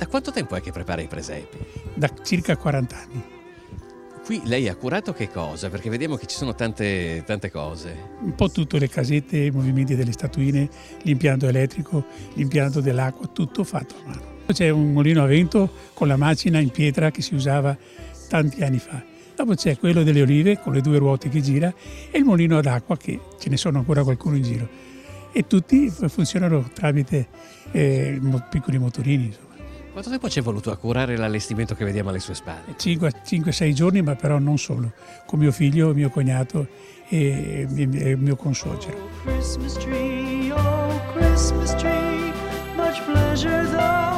quanto tempo è che prepara i presepi? Da circa 40 anni. Qui lei ha curato che cosa? Perché vediamo che ci sono tante cose. Un po' tutte le casette, i movimenti delle statuine, l'impianto elettrico, l'impianto dell'acqua, tutto fatto a mano. C'è un mulino a vento con la macina in pietra che si usava tanti anni fa. Dopo c'è quello delle olive con le 2 ruote che gira e il mulino ad acqua, che ce ne sono ancora qualcuno in giro. E tutti funzionano tramite piccoli motorini. Insomma. Quanto tempo ci è voluto a curare l'allestimento che vediamo alle sue spalle? 5-6 giorni, ma però non solo, con mio figlio, mio cognato e mio consuocero. Oh, Christmas tree, much pleasure though.